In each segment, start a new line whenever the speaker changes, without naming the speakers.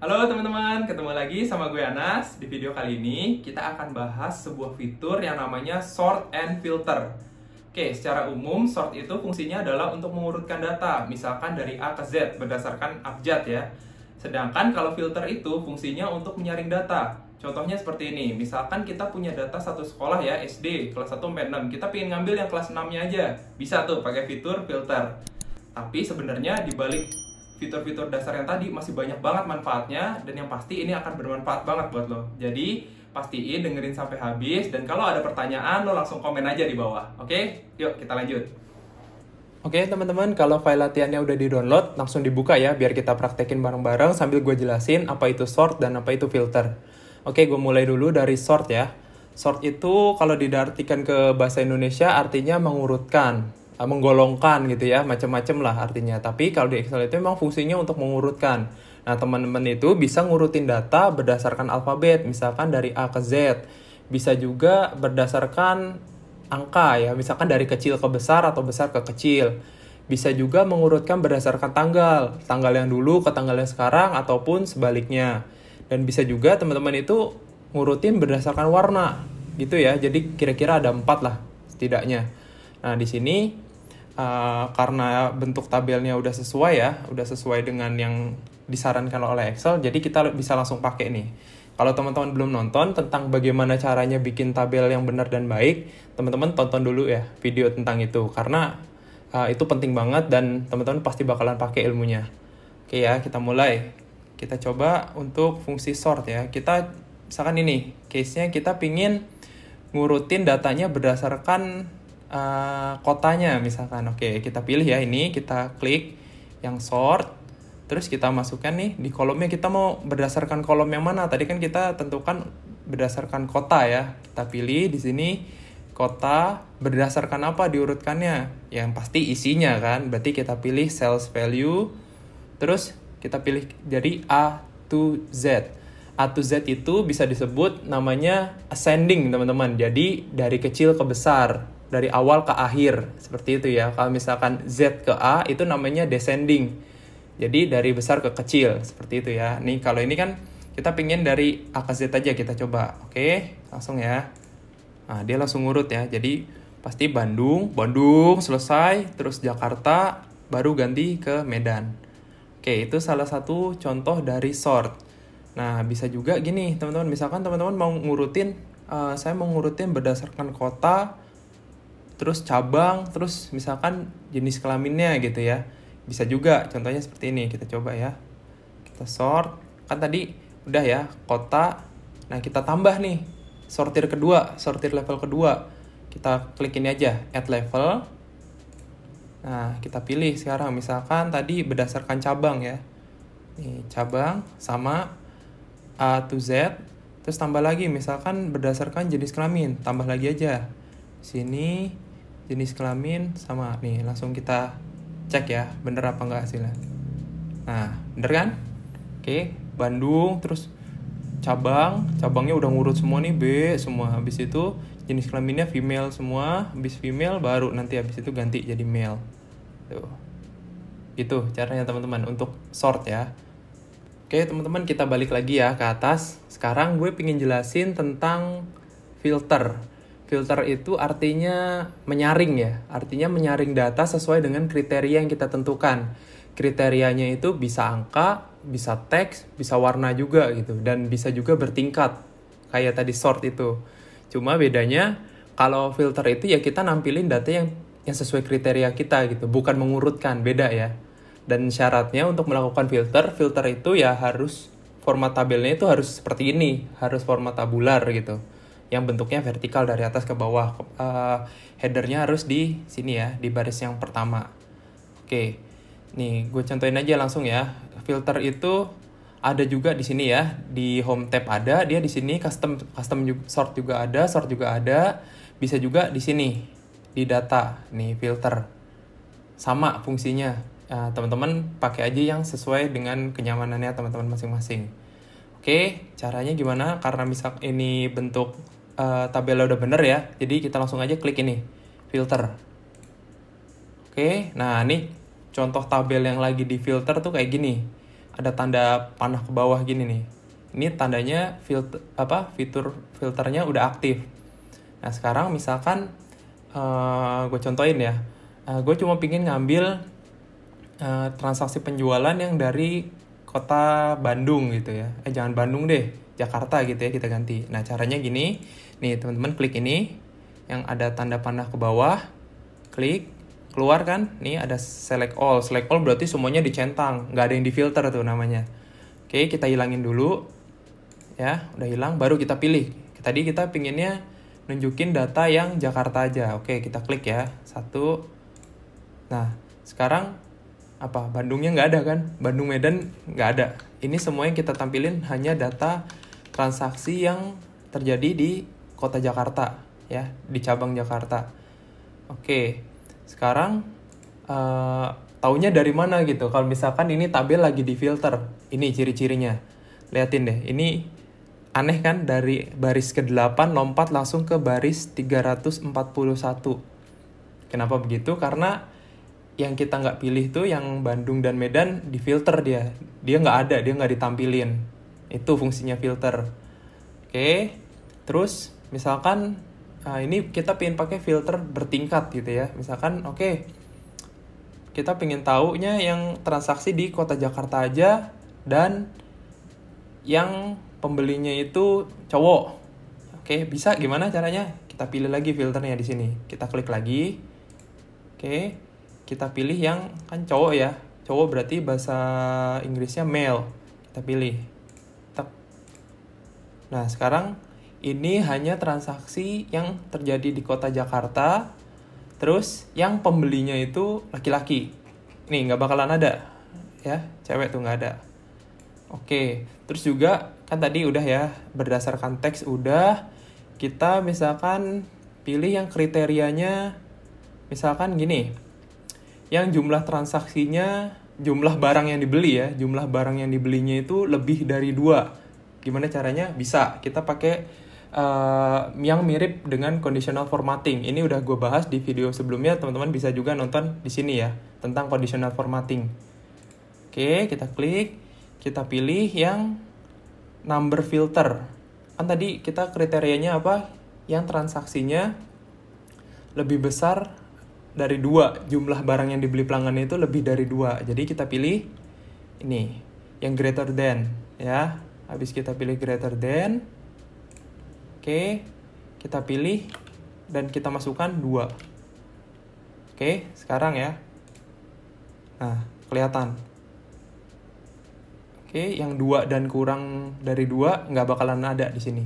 Halo teman-teman, ketemu lagi sama gue Anas. Di video kali ini kita akan bahas sebuah fitur yang namanya sort and filter. Oke, secara umum sort itu fungsinya adalah untuk mengurutkan data, misalkan dari A ke Z berdasarkan abjad ya. Sedangkan kalau filter itu fungsinya untuk menyaring data. Contohnya seperti ini, misalkan kita punya data satu sekolah ya, SD, kelas 1 sampai 6. Kita pengen ngambil yang kelas 6-nya aja. Bisa tuh pakai fitur filter. Tapi sebenarnya di balik fitur-fitur dasar yang tadi masih banyak banget manfaatnya, dan yang pasti ini akan bermanfaat banget buat lo. Jadi pastiin dengerin sampai habis, dan kalau ada pertanyaan lo langsung komen aja di bawah. Oke? Yuk kita lanjut. Oke teman-teman, kalau file latihannya udah di-download, langsung dibuka ya biar kita praktekin bareng-bareng sambil gue jelasin apa itu sort dan apa itu filter. Oke, gue mulai dulu dari sort ya. Sort itu kalau diartikan ke bahasa Indonesia artinya mengurutkan, menggolongkan gitu ya, macam-macam lah artinya. Tapi kalau di Excel itu memang fungsinya untuk mengurutkan. Nah, teman-teman itu bisa ngurutin data berdasarkan alfabet, misalkan dari A ke Z. Bisa juga berdasarkan angka ya, misalkan dari kecil ke besar atau besar ke kecil. Bisa juga mengurutkan berdasarkan tanggal yang dulu ke tanggal yang sekarang ataupun sebaliknya. Dan bisa juga teman-teman itu ngurutin berdasarkan warna gitu ya. Jadi kira-kira ada 4 lah setidaknya. Nah, di sini karena bentuk tabelnya udah sesuai ya, udah sesuai dengan yang disarankan oleh Excel, jadi kita bisa langsung pakai nih. Kalau teman-teman belum nonton tentang bagaimana caranya bikin tabel yang benar dan baik, teman-teman tonton dulu ya video tentang itu, karena itu penting banget dan teman-teman pasti bakalan pakai ilmunya. Oke ya, kita mulai. Kita coba untuk fungsi sort ya. Kita misalkan ini, case-nya kita pingin ngurutin datanya berdasarkan kotanya misalkan. Oke, kita pilih ya ini, kita klik yang sort, terus kita masukkan nih di kolomnya, kita mau berdasarkan kolom yang mana. Tadi kan kita tentukan berdasarkan kota ya. Kita pilih di sini kota, berdasarkan apa diurutkannya? Yang pasti isinya kan. Berarti kita pilih sales value, terus kita pilih dari A to Z. A to Z itu bisa disebut namanya ascending teman-teman. Jadi dari kecil ke besar, dari awal ke akhir, seperti itu ya. Kalau misalkan Z ke A itu namanya descending. Jadi dari besar ke kecil, seperti itu ya. Nih kalau ini kan kita pingin dari A ke Z aja, kita coba. Oke, langsung ya. Nah, dia langsung ngurut ya. Jadi pasti Bandung selesai, terus Jakarta, baru ganti ke Medan. Oke, itu salah satu contoh dari sort. Nah, bisa juga gini teman-teman. Misalkan teman-teman mau ngurutin, saya mau ngurutin berdasarkan kota, terus cabang, terus misalkan jenis kelaminnya gitu ya. Bisa juga, contohnya seperti ini. Kita coba ya. Kita sort. Kan tadi udah ya, kota. Nah, kita tambah nih. Sortir level kedua. Kita klik ini aja, add level. Nah, kita pilih sekarang. Misalkan tadi berdasarkan cabang ya. Nih, cabang sama A to Z. Terus tambah lagi, misalkan berdasarkan jenis kelamin. Tambah lagi aja. Sini jenis kelamin sama nih, langsung kita cek ya bener apa enggak hasilnya. Nah, bener kan? Oke, Bandung, terus cabangnya udah ngurut semua nih, B semua. Habis itu jenis kelaminnya female semua, habis female baru nanti habis itu ganti jadi male. Tuh. Gitu caranya teman-teman untuk sort ya. Oke, teman-teman, kita balik lagi ya ke atas. Sekarang gue pengen jelasin tentang filter. Filter itu artinya menyaring ya. Artinya menyaring data sesuai dengan kriteria yang kita tentukan. Kriterianya itu bisa angka, bisa teks, bisa warna juga gitu. Dan bisa juga bertingkat. Kayak tadi sort itu. Cuma bedanya kalau filter itu ya kita nampilin data yang sesuai kriteria kita gitu. Bukan mengurutkan, beda ya. Dan syaratnya untuk melakukan filter itu ya harus format tabelnya itu harus seperti ini. Harus format tabular gitu. Yang bentuknya vertikal dari atas ke bawah. Headernya harus di sini ya, di baris yang pertama. Oke, nih gue contohin aja langsung ya. Filter itu ada juga di sini ya, di home tab ada, dia di sini custom sort juga ada, bisa juga di sini di data nih filter. Sama fungsinya. Teman-teman pakai aja yang sesuai dengan kenyamanannya teman-teman masing-masing. Oke, caranya gimana? Karena misal ini bentuk tabelnya udah bener ya, jadi kita langsung aja klik ini filter. Oke, nah ini contoh tabel yang lagi di filter tuh kayak gini. ada tanda panah ke bawah gini nih. Ini tandanya fitur filternya udah aktif. Nah sekarang misalkan gue contohin ya, gue cuma pingin ngambil transaksi penjualan yang dari kota Bandung gitu ya. Jangan Bandung deh, Jakarta gitu ya, kita ganti. Nah caranya gini, nih teman-teman klik ini, yang ada tanda panah ke bawah, klik, keluar kan, nih ada select all berarti semuanya dicentang, nggak ada yang difilter tuh namanya. Oke, kita hilangin dulu, ya, udah hilang, baru kita pilih. Tadi kita pinginnya nunjukin data yang Jakarta aja. Oke, kita klik ya, 1. Nah, sekarang apa? Bandungnya nggak ada kan? Bandung Medan nggak ada. Ini semua yang kita tampilin hanya data transaksi yang terjadi di kota Jakarta, ya, di cabang Jakarta. Oke, sekarang taunya dari mana gitu? Kalau misalkan ini tabel lagi difilter, ini ciri-cirinya. Liatin deh, ini aneh kan, dari baris ke-8 lompat langsung ke baris 341. Kenapa begitu? Karena yang kita nggak pilih tuh yang Bandung dan Medan difilter dia nggak ada, dia nggak ditampilin. Itu fungsinya filter. Oke, terus misalkan ini kita pengen pakai filter bertingkat gitu ya. Misalkan oke, kita pengen taunya yang transaksi di kota Jakarta aja dan yang pembelinya itu cowok. Oke, bisa gimana caranya? Kita pilih lagi filternya di sini. Kita klik lagi. Oke, kita pilih yang kan cowok ya. Cowok berarti bahasa Inggrisnya male. Kita pilih. Nah, sekarang ini hanya transaksi yang terjadi di kota Jakarta. Terus yang pembelinya itu laki-laki. Nih, nggak bakalan ada. Ya, cewek tuh nggak ada. Oke, terus juga kan tadi udah ya, berdasarkan teks udah. Kita misalkan pilih yang kriterianya, misalkan gini. Yang jumlah transaksinya, jumlah barang yang dibeli ya, jumlah barang yang dibelinya itu lebih dari 2. Gimana caranya? Bisa, kita pakai yang mirip dengan conditional formatting. Ini udah gue bahas di video sebelumnya, teman-teman bisa juga nonton di sini ya, tentang conditional formatting. Oke, kita klik, kita pilih yang number filter. Kan tadi kita kriterianya apa? Yang transaksinya lebih besar dari 2, jumlah barang yang dibeli pelanggan itu lebih dari 2. Jadi kita pilih ini, yang greater than ya. Habis kita pilih greater than, oke, kita pilih dan kita masukkan 2. Oke, sekarang ya. Nah, kelihatan. Oke, yang 2 dan kurang dari 2 nggak bakalan ada di sini.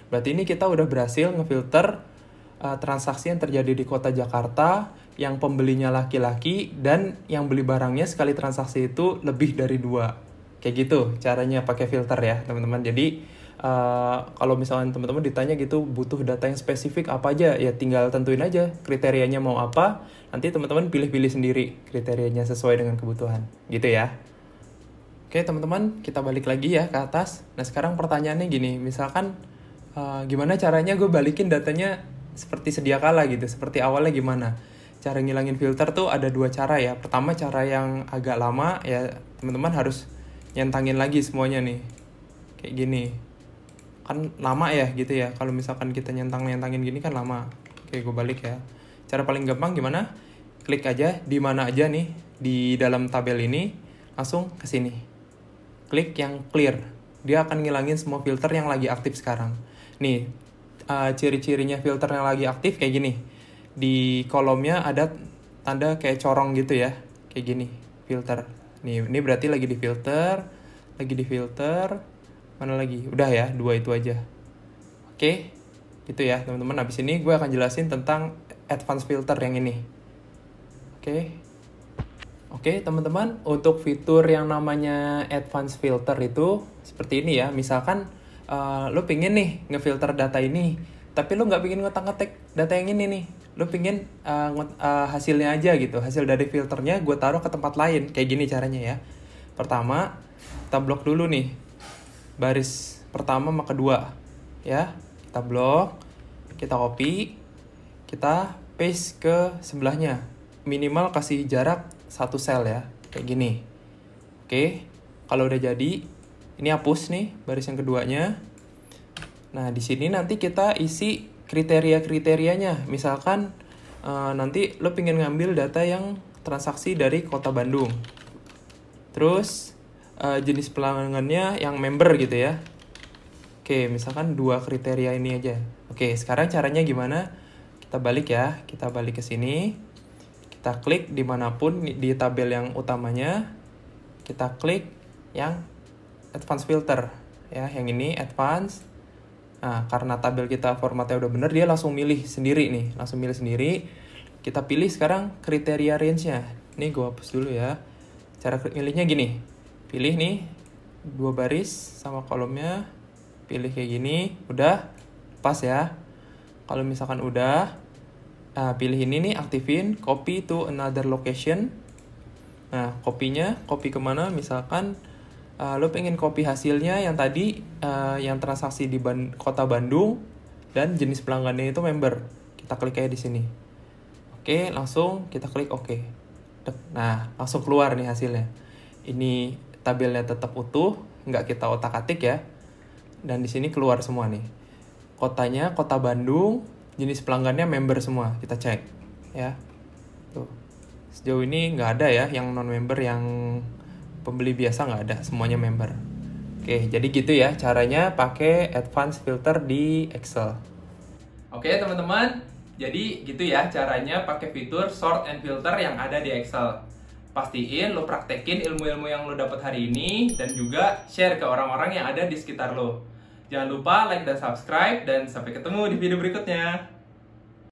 Berarti ini kita udah berhasil ngefilter transaksi yang terjadi di kota Jakarta, yang pembelinya laki-laki, dan yang beli barangnya sekali transaksi itu lebih dari 2. Kayak gitu caranya pakai filter ya, teman-teman. Jadi, kalau misalnya teman-teman ditanya gitu, butuh data yang spesifik apa aja, ya tinggal tentuin aja kriterianya mau apa, nanti teman-teman pilih-pilih sendiri kriterianya sesuai dengan kebutuhan. Gitu ya. Oke, teman-teman, kita balik lagi ya ke atas. Nah, sekarang pertanyaannya gini, misalkan gimana caranya gue balikin datanya seperti sedia kala gitu, seperti awalnya gimana? Cara ngilangin filter tuh ada 2 cara ya. Pertama, cara yang agak lama ya, teman-teman harus nyentangin lagi semuanya nih. Kayak gini. Kan lama ya gitu ya. Kalau misalkan kita nyentangin gini kan lama. Oke, gue balik ya. Cara paling gampang gimana? Klik aja di mana aja nih di dalam tabel ini, langsung ke sini. Klik yang clear. Dia akan ngilangin semua filter yang lagi aktif sekarang. Nih, ciri-cirinya filter yang lagi aktif kayak gini. Di kolomnya ada tanda kayak corong gitu ya. Kayak gini, filter. Nih, ini berarti lagi difilter. Mana lagi? Udah ya, 2 itu aja. Oke, gitu ya teman-teman. Habis ini gue akan jelasin tentang advanced filter yang ini. Oke, teman-teman, untuk fitur yang namanya advanced filter itu seperti ini ya. Misalkan lo pingin nih ngefilter data ini, tapi lo nggak pingin ngotak-ngatik data yang ini nih. Lo pingin hasilnya aja gitu, hasil dari filternya gue taruh ke tempat lain. Kayak gini caranya ya. Pertama, kita blok dulu nih baris pertama sama kedua ya. Kita blok, kita copy, kita paste ke sebelahnya. Minimal kasih jarak 1 sel ya, kayak gini. Oke, Kalau udah jadi, ini hapus nih baris yang keduanya. Nah, di sini nanti kita isi kriteria-kriterianya. Misalkan nanti lo pengen ngambil data yang transaksi dari Kota Bandung. Terus jenis pelanggannya yang member gitu ya. Oke, misalkan 2 kriteria ini aja. Oke, sekarang caranya gimana? Kita balik ya, kita balik ke sini. Kita klik dimanapun di tabel yang utamanya. Kita klik yang Advanced Filter. Ya, yang ini Advanced. Nah, karena tabel kita formatnya udah bener, dia langsung milih sendiri nih. Langsung milih sendiri. Kita pilih sekarang kriteria range-nya. Ini gue hapus dulu ya. Cara milihnya gini. Pilih nih 2 baris sama kolomnya. Pilih kayak gini. Udah pas ya. Kalau misalkan udah, pilih ini nih, aktifin copy to another location. Nah, copy kemana? Misalkan lo pengen copy hasilnya yang tadi, yang transaksi di Kota Bandung dan jenis pelanggannya itu member. Kita klik aja di sini. Oke, langsung kita klik OK. Nah, langsung keluar nih hasilnya. Ini tabelnya tetap utuh, nggak kita otak-atik ya. Dan di sini keluar semua nih. Kotanya Kota Bandung, jenis pelanggannya member semua. Kita cek ya. Tuh. Sejauh ini nggak ada ya yang non-member, yang pembeli biasa nggak ada, semuanya member. Oke, jadi gitu ya caranya pakai Advanced Filter di Excel. Oke teman-teman, jadi gitu ya caranya pakai fitur Sort and Filter yang ada di Excel. Pastiin lo praktekin ilmu-ilmu yang lo dapat hari ini dan juga share ke orang-orang yang ada di sekitar lo. Jangan lupa like dan subscribe, dan sampai ketemu di video berikutnya.